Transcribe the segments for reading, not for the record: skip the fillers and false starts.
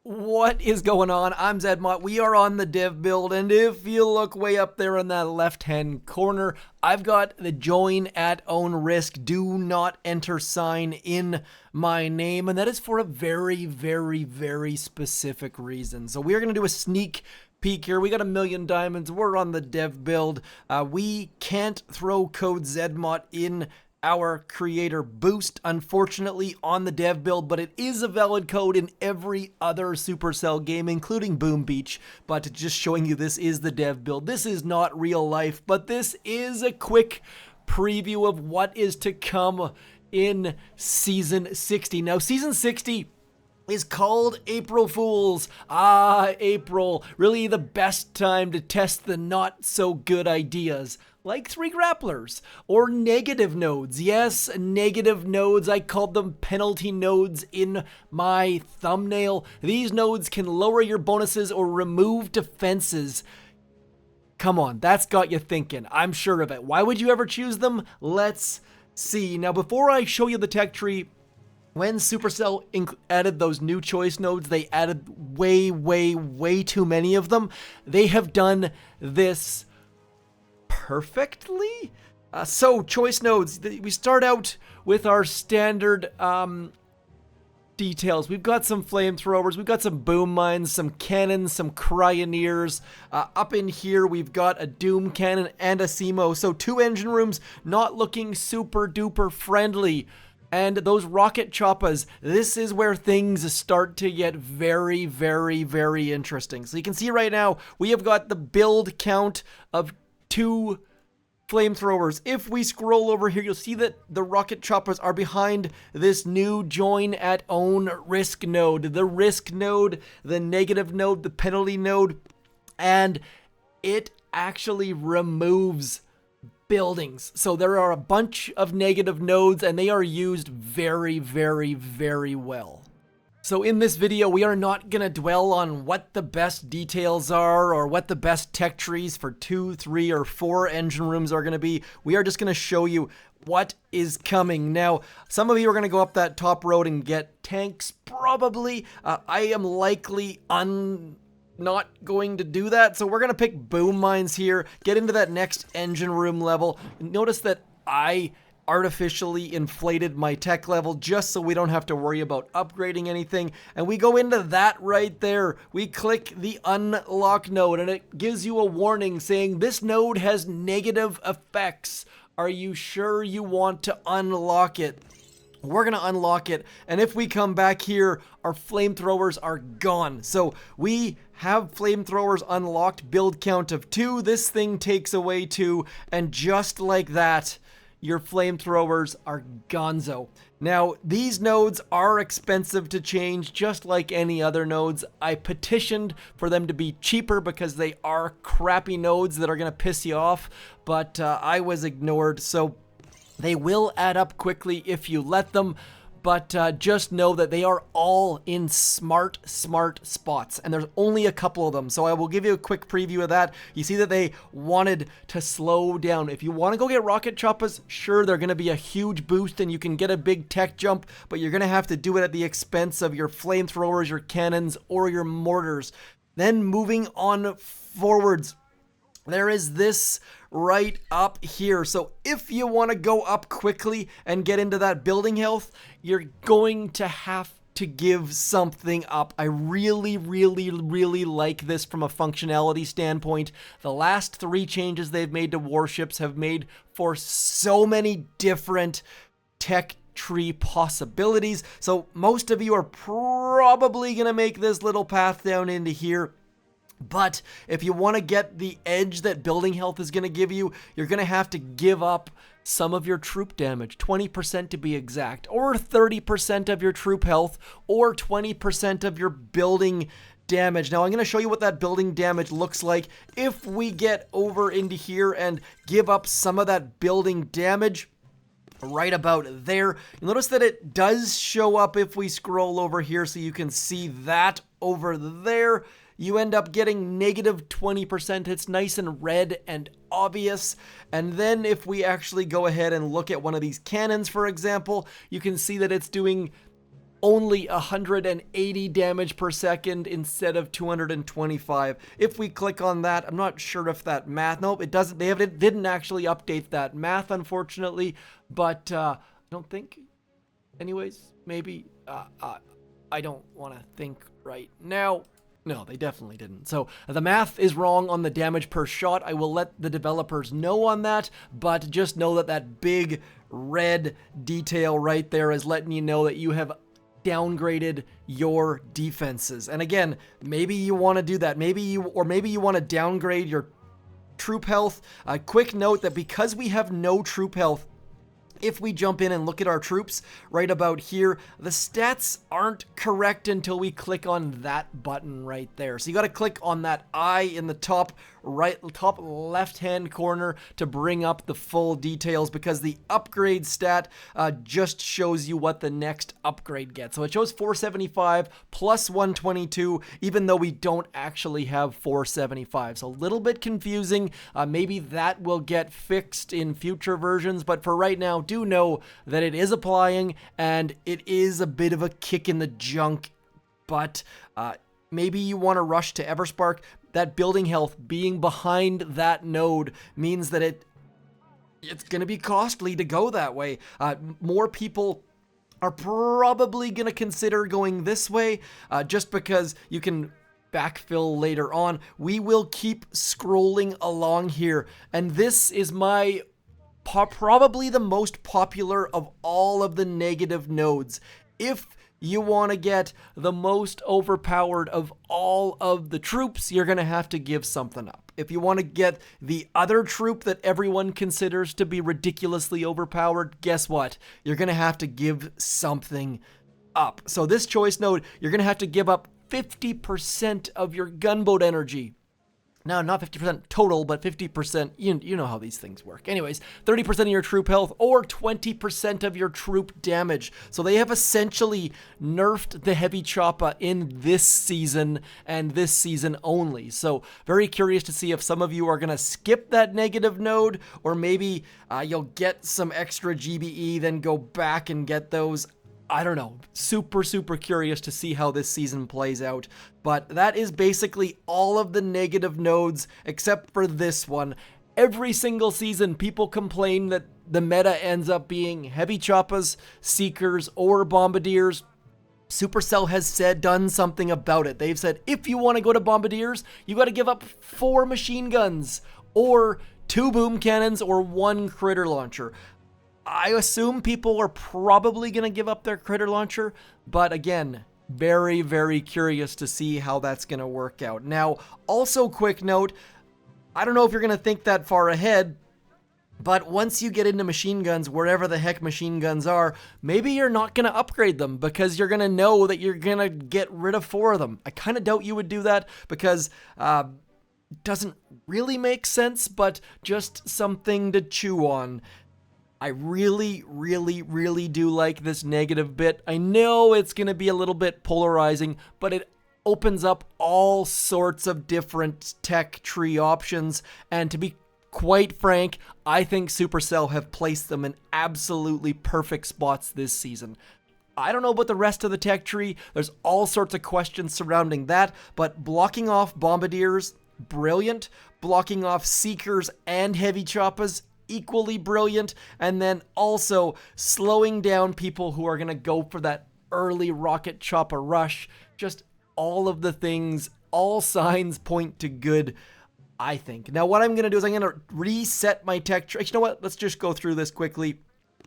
What is going on? I'm Zedmont. We are on the dev build, and if you look way up there in that left-hand corner, I've got the join at own risk, do not enter sign in my name, and that is for a very, very, very specific reason. So we are going to do a sneak peek here. We got 1,000,000 diamonds. We're on the dev build. We can't throw code Zedmont in our creator boost, unfortunately, on the dev build, but it is a valid code in every other Supercell game, including Boom Beach. But just showing you, this is the dev build. This is not real life, but this is a quick preview of what is to come in Season 60. Now, Season 60 is called April Fools. April, really the best time to test the not so good ideas, like 3 grapplers, or negative nodes. Yes, negative nodes. I called them penalty nodes in my thumbnail. These nodes can lower your bonuses or remove defenses. Come on, that's got you thinking. I'm sure of it. Why would you ever choose them? Let's see. Now, before I show you the tech tree, when Supercell added those new choice nodes, they added way too many of them. They have done this perfectly. So choice nodes, we start out with our standard details. We've got some flamethrowers, we've got some boom mines, some cannons, some cryoneers. Up in here, we've got a doom cannon and a CMO. So 2 engine rooms, not looking super duper friendly. And those rocket choppas, this is where things start to get very interesting. So you can see right now, we have got the build count of 2 flamethrowers. If we scroll over here, you'll see that the rocket choppers are behind this new join at own risk node. The risk node, the negative node, the penalty node, and it actually removes buildings. So there are a bunch of negative nodes, and they are used very well. So in this video, we are not going to dwell on what the best details are or what the best tech trees for 2, 3, or 4 engine rooms are going to be. We are just going to show you what is coming. Now, some of you are going to go up that top road and get tanks, probably. I am likely not going to do that, so we're going to pick boom mines here, get into that next engine room level. Notice that I artificially inflated my tech level just so we don't have to worry about upgrading anything, and we go into that right there. We click the unlock node, and it gives you a warning saying this node has negative effects. Are you sure you want to unlock it? We're going to unlock it, and if we come back here, our flamethrowers are gone. So we have flamethrowers unlocked, build count of 2. This thing takes away 2, and just like that, your flamethrowers are gonzo. Now, these nodes are expensive to change, just like any other nodes. I petitioned for them to be cheaper because they are crappy nodes that are going to piss you off, but I was ignored, so they will add up quickly if you let them, but just know that they are all in smart spots, and there's only a couple of them, so I will give you a quick preview of that. You see that they wanted to slow down. If you want to go get rocket choppas, sure, they're going to be a huge boost, and you can get a big tech jump, but you're going to have to do it at the expense of your flamethrowers, your cannons, or your mortars. Then moving on forwards, there is this right up here. So if you want to go up quickly and get into that building health, you're going to have to give something up. I really like this from a functionality standpoint. The last 3 changes they've made to warships have made for so many different tech tree possibilities. So most of you are probably going to make this little path down into here. But if you want to get the edge that building health is going to give you, you're going to have to give up some of your troop damage, 20% to be exact, or 30% of your troop health, or 20% of your building damage. Now, I'm going to show you what that building damage looks like if we get over into here and give up some of that building damage. Right about there. You'll notice that it does show up if we scroll over here, so you can see that over there. You end up getting negative 20%. It's nice and red and obvious. And then if we actually go ahead and look at one of these cannons, for example, you can see that it's doing only 180 damage per second instead of 225. If we click on that, I'm not sure if that math, nope, it doesn't, it didn't actually update that math, unfortunately, but I don't think, anyways, maybe, I don't want to think right now. No, they definitely didn't. So the math is wrong on the damage per shot. I will let the developers know on that, but just know that that big red detail right there is letting you know that you have downgraded your defenses. And again, maybe you want to do that. Maybe you want to downgrade your troop health. A quick note that because we have no troop health, if we jump in and look at our troops right about here, the stats aren't correct until we click on that button right there. So you got to click on that eye in the top left hand corner to bring up the full details, because the upgrade stat just shows you what the next upgrade gets. So it shows 475 plus 122, even though we don't actually have 475. So a little bit confusing. Maybe that will get fixed in future versions, but for right now, do know that it is applying and it is a bit of a kick in the junk. But maybe you want to rush to Everspark. That building health being behind that node means that it's going to be costly to go that way. More people are probably going to consider going this way just because you can backfill later on. We will keep scrolling along here, and this is my probably the most popular of all of the negative nodes. If you want to get the most overpowered of all of the troops, you're going to have to give something up. If you want to get the other troop that everyone considers to be ridiculously overpowered, guess what? You're going to have to give something up. So this choice node, you're going to have to give up 50% of your gunboat energy. Now, not 50% total, but 50%, you know how these things work. Anyways, 30% of your troop health or 20% of your troop damage. So they have essentially nerfed the heavy chopper in this season and this season only. So very curious to see if some of you are going to skip that negative node, or maybe you'll get some extra GBE, then go back and get those. I don't know. Super curious to see how this season plays out. But that is basically all of the negative nodes except for this one. Every single season, people complain that the meta ends up being heavy choppas, seekers, or bombardiers. Supercell has done something about it. They've said, if you want to go to bombardiers, you got to give up 4 machine guns, or 2 boom cannons, or 1 critter launcher. I assume people are probably going to give up their critter launcher, but again, very curious to see how that's going to work out. Now, also quick note, I don't know if you're going to think that far ahead, but once you get into machine guns, wherever the heck machine guns are, maybe you're not going to upgrade them because you're going to know that you're going to get rid of 4 of them. I kind of doubt you would do that because it doesn't really make sense, but just something to chew on. I really do like this negative bit. I know it's going to be a little bit polarizing, but it opens up all sorts of different tech tree options. And to be quite frank, I think Supercell have placed them in absolutely perfect spots this season. I don't know about the rest of the tech tree. There's all sorts of questions surrounding that, but blocking off bombardiers, brilliant. Blocking off seekers and heavy choppas, equally brilliant. And then also slowing down people who are going to go for that early rocket chopper rush. Just all of the things, all signs point to good, I think. Now what I'm going to do is I'm going to reset my tech tree. You know what? Let's just go through this quickly.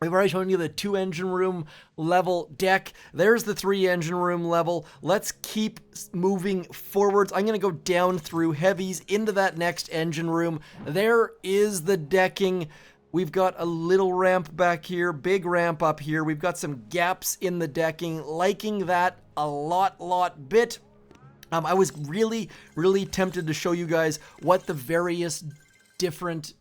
We've already shown you the 2 engine room level deck. There's the 3 engine room level. Let's keep moving forwards. I'm going to go down through heavies into that next engine room. There is the decking. We've got a little ramp back here, big ramp up here. We've got some gaps in the decking. Liking that a lot bit. I was really tempted to show you guys what the various different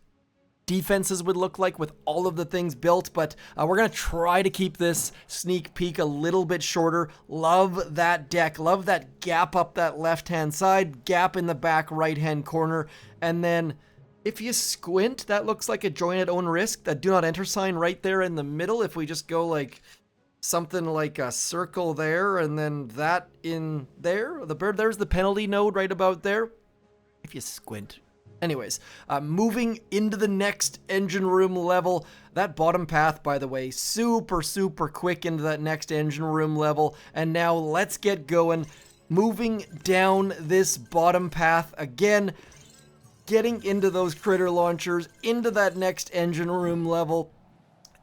defenses would look like with all of the things built, but we're gonna try to keep this sneak peek a little bit shorter. Love that deck, love that gap up that left hand side, gap in the back right hand corner, and then if you squint, that looks like a join at own risk, that do not enter sign right there in the middle. If we just go like something like a circle there, and then that in there. There's the penalty node right about there, if you squint. Anyways, moving into the next engine room level. That bottom path, by the way, super quick into that next engine room level. And now let's get going. Moving down this bottom path again, getting into those critter launchers, into that next engine room level.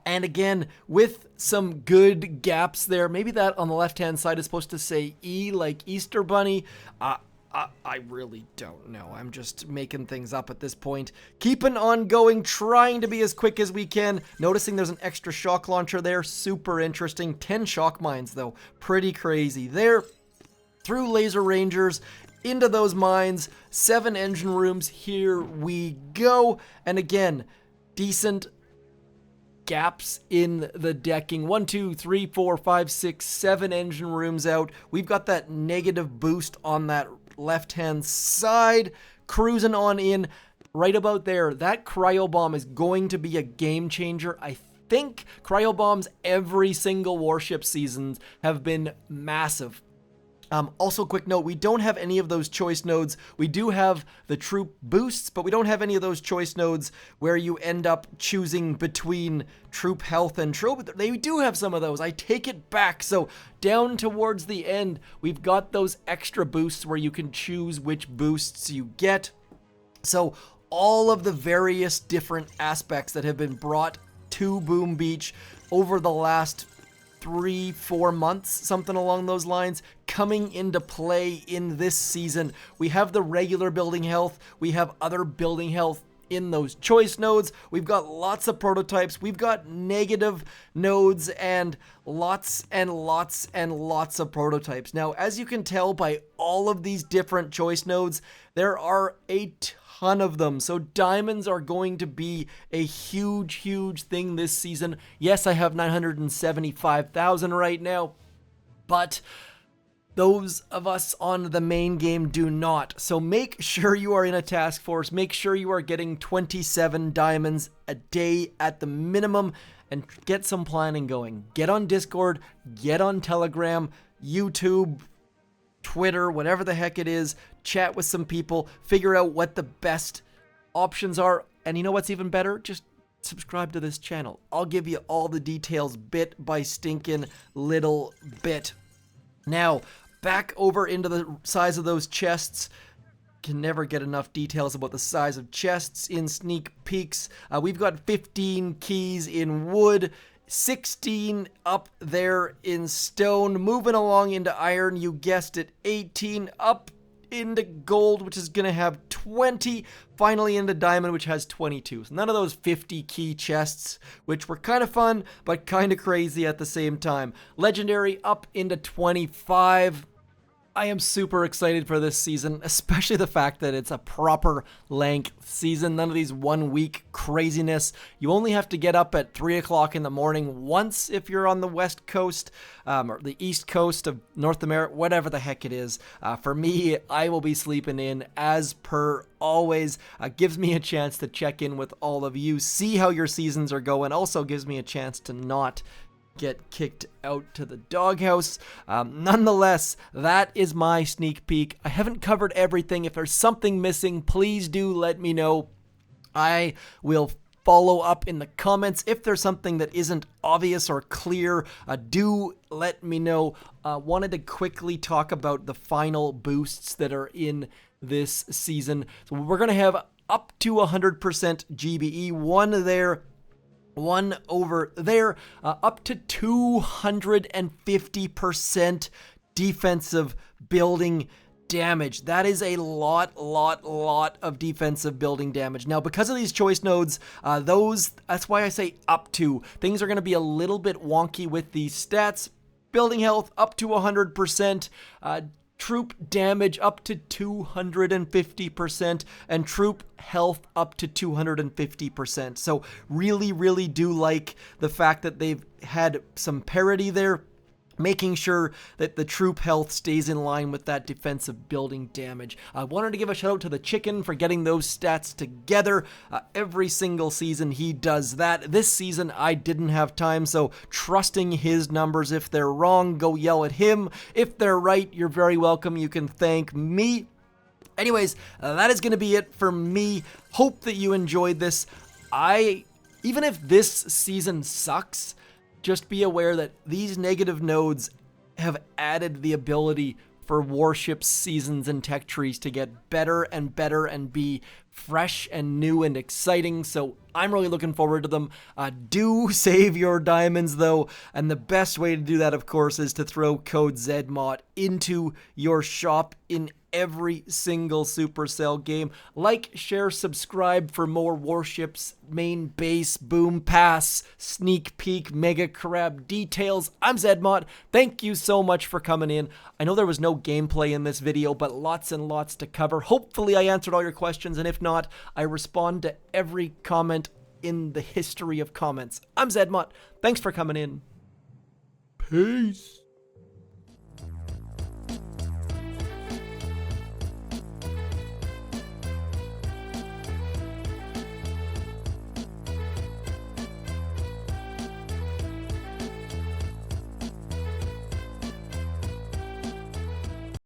And again, with some good gaps there. Maybe that on the left-hand side is supposed to say E, like Easter Bunny. I really don't know. I'm just making things up at this point. Keeping on going, trying to be as quick as we can. Noticing there's an extra shock launcher there. Super interesting. 10 shock mines, though. Pretty crazy. There, through laser rangers, into those mines. 7 engine rooms. Here we go. And again, decent gaps in the decking. 1, 2, 3, 4, 5, 6, 7 engine rooms out. We've got that negative boost on that left-hand side. Cruising on in right about there. That cryo bomb is going to be a game changer. I think cryo bombs every single warship season have been massive. Also, quick note, we don't have any of those choice nodes. We do have the troop boosts, but we don't have any of those choice nodes where you end up choosing between troop health and troop. They do have some of those. I take it back. So down towards the end, we've got those extra boosts where you can choose which boosts you get. So all of the various different aspects that have been brought to Boom Beach over the last 3-4 months, something along those lines, coming into play in this season. We have the regular building health, we have other building health in those choice nodes, we've got lots of prototypes, we've got negative nodes, and lots of prototypes. Now, as you can tell by all of these different choice nodes, there are a ton of them. So diamonds are going to be a huge thing this season. Yes, I have 975,000 right now, but those of us on the main game do not. So make sure you are in a task force. Make sure you are getting 27 diamonds a day at the minimum, and get some planning going. Get on Discord, get on Telegram, YouTube, Twitter, whatever the heck it is, chat with some people, figure out what the best options are, and you know what's even better? Just subscribe to this channel. I'll give you all the details bit by stinking little bit. Now, back over into the size of those chests. Can never get enough details about the size of chests in sneak peeks. We've got 15 keys in wood, 16 up there in stone, moving along into iron, you guessed it, 18 up into gold, which is going to have 20, finally into diamond, which has 22. So none of those 50 key chests, which were kind of fun, but kind of crazy at the same time. Legendary up into 25. I am super excited for this season, especially the fact that it's a proper length season. None of these 1 week craziness. You only have to get up at 3 o'clock in the morning once if you're on the West Coast, or the East Coast of North America, whatever the heck it is. For me, I will be sleeping in as per always. Gives me a chance to check in with all of you, see how your seasons are going. Also gives me a chance to not get kicked out to the doghouse. Nonetheless, that is my sneak peek. I haven't covered everything. If there's something missing, please do let me know. I will follow up in the comments. If there's something that isn't obvious or clear, do let me know. Wanted to quickly talk about the final boosts that are in this season. So we're going to have up to 100% GBE, one there, one over there, up to 250% defensive building damage. That is a lot of defensive building damage. Now, because of these choice nodes, that's why I say up to. Things are going to be a little bit wonky with these stats. Building health up to 100%, troop damage up to 250%, and troop health up to 250%. So really do like the fact that they've had some parity there. making sure that the troop health stays in line with that defensive building damage. I wanted to give a shout out to the chicken for getting those stats together. Every single season he does that. This season I didn't have time, so trusting his numbers. If they're wrong, go yell at him. If they're right, you're very welcome. You can thank me. Anyways, that is going to be it for me. Hope that you enjoyed this. Even if this season sucks, just be aware that these negative nodes have added the ability for warships, seasons, and tech trees to get better and better and be fresh and new and exciting, so I'm really looking forward to them. Do save your diamonds though, and the best way to do that, of course, is to throw code ZMOD into your shop in every single Supercell game. Like, share, subscribe for more warships, main base, boom pass, sneak peek, mega crab details. I'm ZMOD. Thank you so much for coming in. I know there was no gameplay in this video, but lots and lots to cover. Hopefully I answered all your questions, and if not, I respond to every comment in the history of comments. I'm ZMOD. Thanks for coming in. Peace.